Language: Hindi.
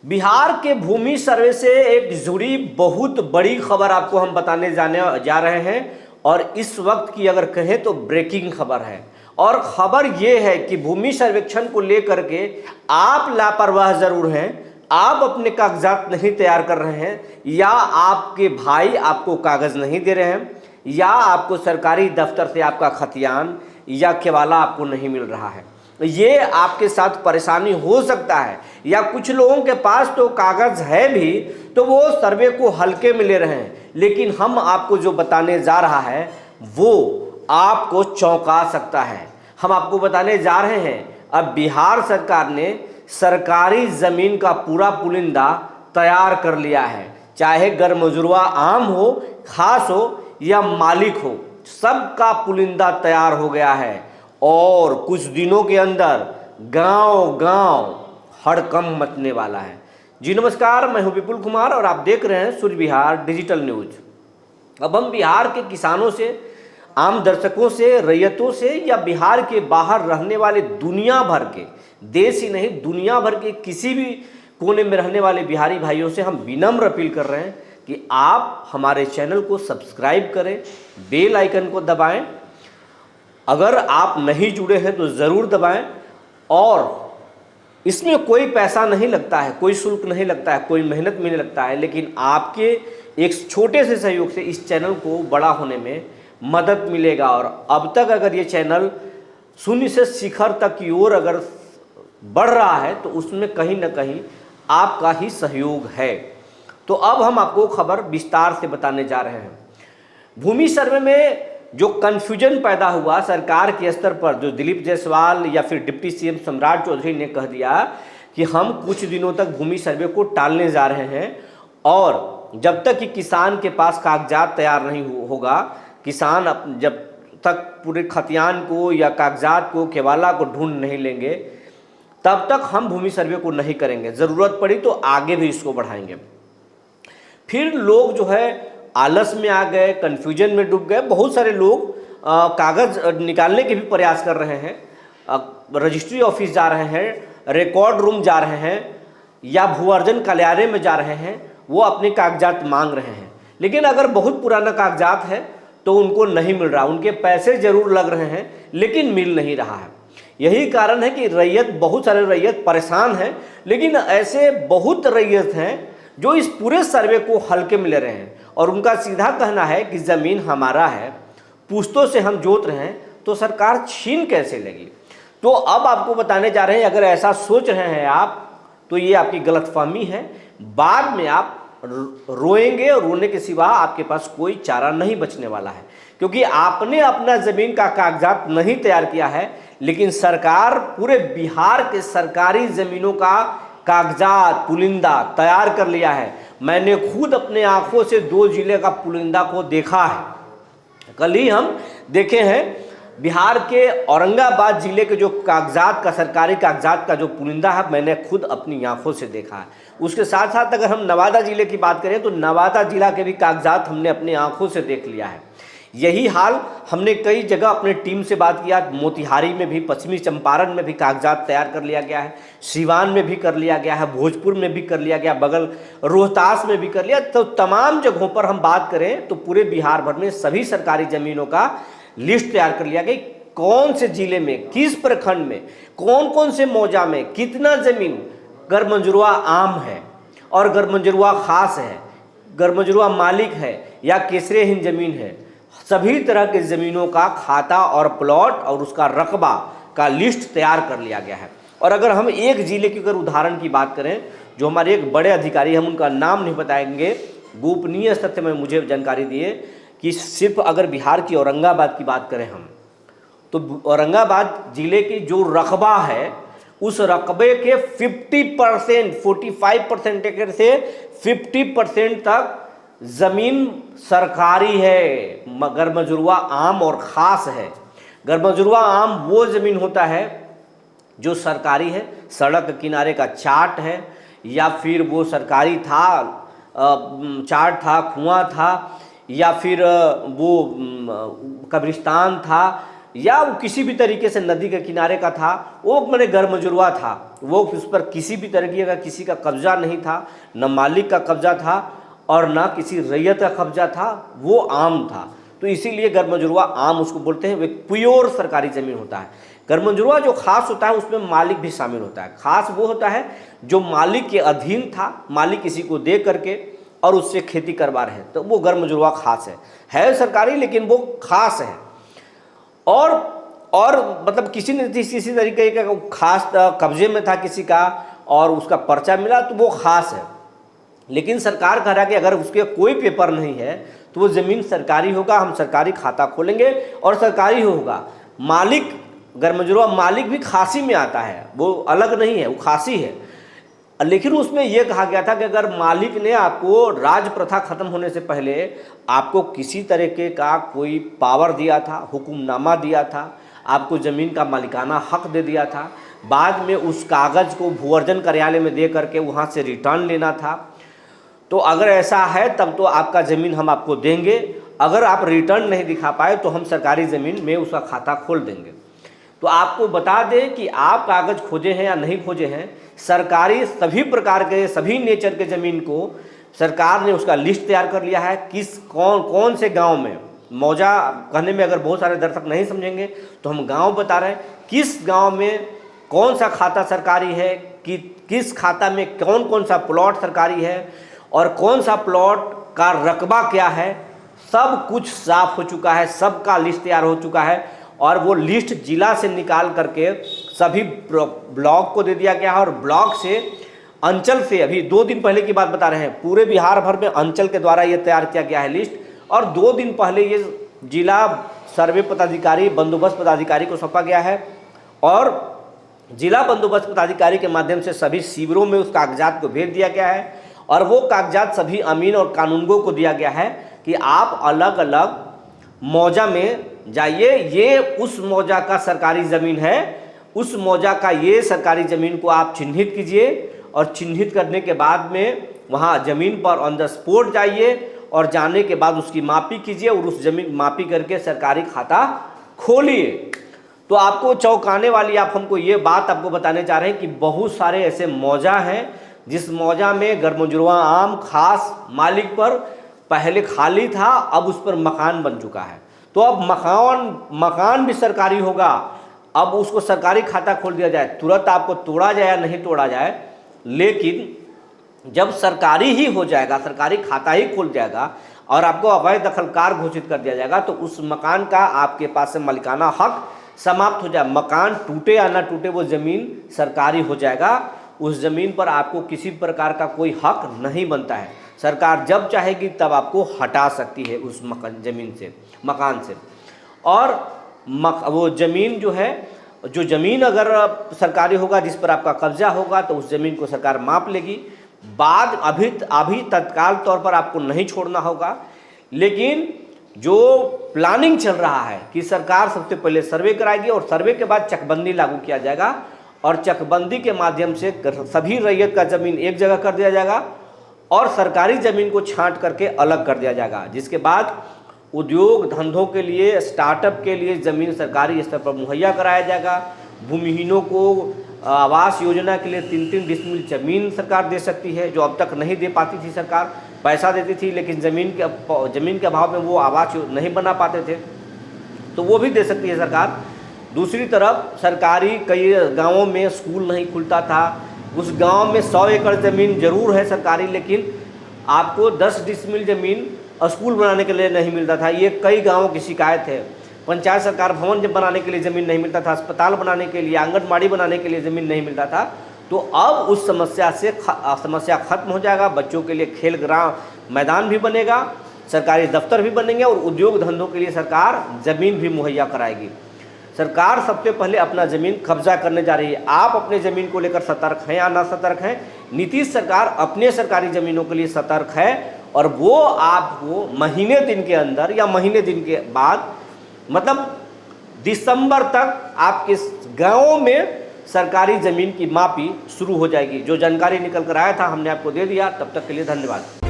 बिहार के भूमि सर्वे से एक जुड़ी बहुत बड़ी खबर आपको हम बताने जाने जा रहे हैं और इस वक्त की अगर कहें तो ब्रेकिंग खबर है। और खबर ये है कि भूमि सर्वेक्षण को लेकर के आप लापरवाह जरूर हैं, आप अपने कागजात नहीं तैयार कर रहे हैं, या आपके भाई आपको कागज नहीं दे रहे हैं, या आपको सरकारी दफ्तर से आपका खतियान या केवाला आपको नहीं मिल रहा है। ये आपके साथ परेशानी हो सकता है, या कुछ लोगों के पास तो कागज है भी तो वो सर्वे को हल्के में ले रहे हैं। लेकिन हम आपको जो बताने जा रहा है वो आपको चौंका सकता है। हम आपको बताने जा रहे हैं अब बिहार सरकार ने सरकारी जमीन का पूरा पुलिंदा तैयार कर लिया है। चाहे गरमजुरवा आम हो, खास हो या मालिक हो, सबका पुलिंदा तैयार हो गया है। और कुछ दिनों के अंदर गांव गांव हड़कंप मचने वाला है। जी नमस्कार, मैं हूं विपुल कुमार और आप देख रहे हैं सूर्य विहार डिजिटल न्यूज। अब हम बिहार के किसानों से, आम दर्शकों से, रैयतों से या बिहार के बाहर रहने वाले दुनिया भर के, देश ही नहीं दुनिया भर के किसी भी कोने में रहने वाले बिहारी भाइयों से हम विनम्र अपील कर रहे हैं कि आप हमारे चैनल को सब्सक्राइब करें, बेल आइकन को दबाएं। अगर आप नहीं जुड़े हैं तो ज़रूर दबाएं। और इसमें कोई पैसा नहीं लगता है, कोई शुल्क नहीं लगता है, कोई मेहनत भी नहीं लगता है, लेकिन आपके एक छोटे से सहयोग से इस चैनल को बड़ा होने में मदद मिलेगा। और अब तक अगर ये चैनल शून्य से शिखर तक की ओर अगर बढ़ रहा है तो उसमें कहीं ना कहीं आपका ही सहयोग है। तो अब हम आपको खबर विस्तार से बताने जा रहे हैं। भूमि सर्वे में जो कन्फ्यूजन पैदा हुआ सरकार के स्तर पर, जो दिलीप जायसवाल या फिर डिप्टी सीएम सम्राट चौधरी ने कह दिया कि हम कुछ दिनों तक भूमि सर्वे को टालने जा रहे हैं और जब तक कि किसान के पास कागजात तैयार नहीं होगा, किसान जब तक पूरे खतियान को या कागजात को, केवाला को ढूंढ नहीं लेंगे, तब तक हम भूमि सर्वे को नहीं करेंगे। ज़रूरत पड़ी तो आगे भी इसको बढ़ाएंगे। फिर लोग जो है आलस में आ गए, कन्फ्यूजन में डूब गए। बहुत सारे लोग कागज़ निकालने के भी प्रयास कर रहे हैं, रजिस्ट्री ऑफिस जा रहे हैं, रिकॉर्ड रूम जा रहे हैं या भू अर्जन कार्यालय में जा रहे हैं, वो अपने कागजात मांग रहे हैं। लेकिन अगर बहुत पुराना कागजात है तो उनको नहीं मिल रहा, उनके पैसे ज़रूर लग रहे हैं लेकिन मिल नहीं रहा है। यही कारण है कि रैयत, बहुत सारे रैयत परेशान हैं। लेकिन ऐसे बहुत रैयत हैं जो इस पूरे सर्वे को हल्के में ले रहे हैं और उनका सीधा कहना है कि ज़मीन हमारा है, पुश्तों से हम जोत रहे हैं, तो सरकार छीन कैसे लेगी। तो अब आपको बताने जा रहे हैं, अगर ऐसा सोच रहे हैं आप तो ये आपकी गलतफहमी है। बाद में आप रोएंगे और रोने के सिवा आपके पास कोई चारा नहीं बचने वाला है, क्योंकि आपने अपना ज़मीन का कागजात नहीं तैयार किया है, लेकिन सरकार पूरे बिहार के सरकारी ज़मीनों का कागजात, पुलिंदा तैयार कर लिया है। मैंने खुद अपने आंखों से 2 जिले का पुलिंदा को देखा है। कल ही हम देखे हैं बिहार के औरंगाबाद जिले के जो कागजात का, सरकारी कागजात का जो पुलिंदा है, मैंने खुद अपनी आंखों से देखा है। उसके साथ साथ अगर हम नवादा जिले की बात करें तो नवादा जिला के भी कागजात हमने अपनी आंखों से देख लिया है। यही हाल हमने कई जगह अपने टीम से बात किया, मोतिहारी में भी, पश्चिमी चंपारण में भी कागजात तैयार कर लिया गया है, सिवान में भी कर लिया गया है, भोजपुर में भी कर लिया गया, बगल रोहतास में भी कर लिया। तो तमाम जगहों पर हम बात करें तो पूरे बिहार भर में सभी सरकारी ज़मीनों का लिस्ट तैयार कर लिया गया। कौन से जिले में, किस प्रखंड में, कौन कौन से मौजा में कितना ज़मीन गरमजुरवा आम है और गरमजुरवा खास है, गरमजुरवा मालिक है या केसरे हिंद ज़मीन है, सभी तरह के ज़मीनों का खाता और प्लॉट और उसका रकबा का लिस्ट तैयार कर लिया गया है। और अगर हम एक ज़िले की अगर उदाहरण की बात करें, जो हमारे एक बड़े अधिकारी, हम उनका नाम नहीं बताएंगे, गोपनीय तथ्य में मुझे जानकारी दिए कि सिर्फ अगर बिहार की औरंगाबाद की बात करें हम, तो औरंगाबाद ज़िले की जो रकबा है उस रकबे के 50%, 45% एकड़ से 50% तक ज़मीन सरकारी है, गरमजुरवा आम और ख़ास है। गरमजुरवा आम वो ज़मीन होता है जो सरकारी है, सड़क किनारे का चाट है, या फिर वो सरकारी था, चाट था, कुआं था, या फिर वो कब्रिस्तान था, या वो किसी भी तरीके से नदी के किनारे का था, वो मैंने गैरमजुरवा था, वो उस पर किसी भी तरीके का किसी का कब्जा नहीं था, न मालिक का कब्जा था और ना किसी रैयत का कब्जा था, वो आम था। तो इसीलिए गैरमजुरवा आम उसको बोलते हैं, वो एक प्योर सरकारी ज़मीन होता है। गैरमजुरवा जो खास होता है उसमें मालिक भी शामिल होता है। खास वो होता है जो मालिक के अधीन था, मालिक किसी को दे करके और उससे खेती करवा रहे हैं, तो वो गैरमजुरवा खास है सरकारी लेकिन वो खास है। और मतलब किसी न किसी तरीके का खास कब्जे में था किसी का और उसका पर्चा मिला तो वो खास है। लेकिन सरकार कह रहा है कि अगर उसके कोई पेपर नहीं है तो वो ज़मीन सरकारी होगा, हम सरकारी खाता खोलेंगे और सरकारी होगा। मालिक गैरमजुरवा मालिक भी खासी में आता है, वो अलग नहीं है, वो खासी है। लेकिन उसमें यह कहा गया था कि अगर मालिक ने आपको राज प्रथा खत्म होने से पहले आपको किसी तरीके का कोई पावर दिया था, हुक्मनामा दिया था, आपको ज़मीन का मालिकाना हक दे दिया था, बाद में उस कागज़ को भूअर्जन कार्यालय में दे करके वहाँ से रिटर्न लेना था, तो अगर ऐसा है तब तो आपका ज़मीन हम आपको देंगे। अगर आप रिटर्न नहीं दिखा पाए तो हम सरकारी ज़मीन में उसका खाता खोल देंगे। तो आपको बता दें कि आप कागज़ खोजे हैं या नहीं खोजे हैं, सरकारी सभी प्रकार के सभी नेचर के ज़मीन को सरकार ने उसका लिस्ट तैयार कर लिया है। किस कौन से गांव में, मौजा कहने में अगर बहुत सारे दर्शक नहीं समझेंगे तो हम गांव बता रहे हैं, किस गांव में कौन सा खाता सरकारी है, कि किस खाता में कौन कौन सा प्लॉट सरकारी है और कौन सा प्लॉट का रकबा क्या है, सब कुछ साफ हो चुका है, सबका लिस्ट तैयार हो चुका है। और वो लिस्ट जिला से निकाल करके सभी ब्लॉक को दे दिया गया है और ब्लॉक से अंचल से, अभी 2 दिन पहले की बात बता रहे हैं, पूरे बिहार भर में अंचल के द्वारा ये तैयार किया गया है लिस्ट। और 2 दिन पहले ये जिला सर्वे पदाधिकारी, बंदोबस्त पदाधिकारी को सौंपा गया है और जिला बंदोबस्त पदाधिकारी के माध्यम से सभी शिविरों में उस कागजात को भेज दिया गया है और वो कागजात सभी अमीन और कानूनगों को दिया गया है कि आप अलग अलग मौजा में जाइए, ये उस मौजा का सरकारी ज़मीन है, उस मौजा का ये सरकारी ज़मीन को आप चिन्हित कीजिए और चिन्हित करने के बाद में वहाँ ज़मीन पर ऑन द स्पॉट जाइए और जाने के बाद उसकी मापी कीजिए और उस ज़मीन मापी करके सरकारी खाता खोलिए। तो आपको चौंकाने वाली आप हमको ये बात आपको बताने जा रहे हैं कि बहुत सारे ऐसे मौजा हैं जिस मौजा में गैरमजुरवा आम खास मालिक पर पहले खाली था, अब उस पर मकान बन चुका है। तो अब मकान भी सरकारी होगा, अब उसको सरकारी खाता खोल दिया जाए, तुरंत आपको तोड़ा जाए या नहीं तोड़ा जाए, लेकिन जब सरकारी ही हो जाएगा, सरकारी खाता ही खोल जाएगा और आपको अवैध दखलकार घोषित कर दिया जाएगा, तो उस मकान का आपके पास से मालिकाना हक समाप्त हो जाए। मकान टूटे या ना टूटे, वो ज़मीन सरकारी हो जाएगा, उस ज़मीन पर आपको किसी प्रकार का कोई हक नहीं बनता है। सरकार जब चाहेगी तब आपको हटा सकती है उस मकान से। और वो ज़मीन जो ज़मीन अगर सरकारी होगा, जिस पर आपका कब्जा होगा, तो उस ज़मीन को सरकार माप लेगी। अभी तत्काल तौर पर आपको नहीं छोड़ना होगा, लेकिन जो प्लानिंग चल रहा है कि सरकार सबसे पहले सर्वे कराएगी और सर्वे के बाद चकबंदी लागू किया जाएगा और चकबंदी के माध्यम से सभी रैयत का ज़मीन एक जगह कर दिया जाएगा और सरकारी ज़मीन को छांट करके अलग कर दिया जाएगा, जिसके बाद उद्योग धंधों के लिए, स्टार्टअप के लिए ज़मीन सरकारी स्तर पर मुहैया कराया जाएगा। भूमिहीनों को आवास योजना के लिए 3-3 डिसमिल ज़मीन सरकार दे सकती है, जो अब तक नहीं दे पाती थी। सरकार पैसा देती थी लेकिन ज़मीन के अभाव में वो आवास नहीं बना पाते थे, तो वो भी दे सकती है सरकार। दूसरी तरफ सरकारी कई गाँवों में स्कूल नहीं खुलता था, उस गांव में 100 एकड़ ज़मीन ज़रूर है सरकारी, लेकिन आपको 10 डिसमिल ज़मीन स्कूल बनाने के लिए नहीं मिलता था। ये कई गांवों की शिकायत है। पंचायत सरकार भवन जब बनाने के लिए ज़मीन नहीं मिलता था, अस्पताल बनाने के लिए, आंगनबाड़ी बनाने के लिए ज़मीन नहीं मिलता था। तो अब उस समस्या खत्म हो जाएगा। बच्चों के लिए खेल ग्राउंड मैदान भी बनेगा, सरकारी दफ्तर भी बनेंगे और उद्योग धंधों के लिए सरकार ज़मीन भी मुहैया कराएगी। सरकार सबसे पहले अपना ज़मीन कब्जा करने जा रही है। आप अपने ज़मीन को लेकर सतर्क हैं या ना सतर्क हैं? नीतीश सरकार अपने सरकारी ज़मीनों के लिए सतर्क है और वो आपको महीने दिन के अंदर या महीने दिन के बाद, मतलब दिसंबर तक आपके गाँव में सरकारी ज़मीन की मापी शुरू हो जाएगी। जो जानकारी निकल कर आया था हमने आपको दे दिया। तब तक के लिए धन्यवाद।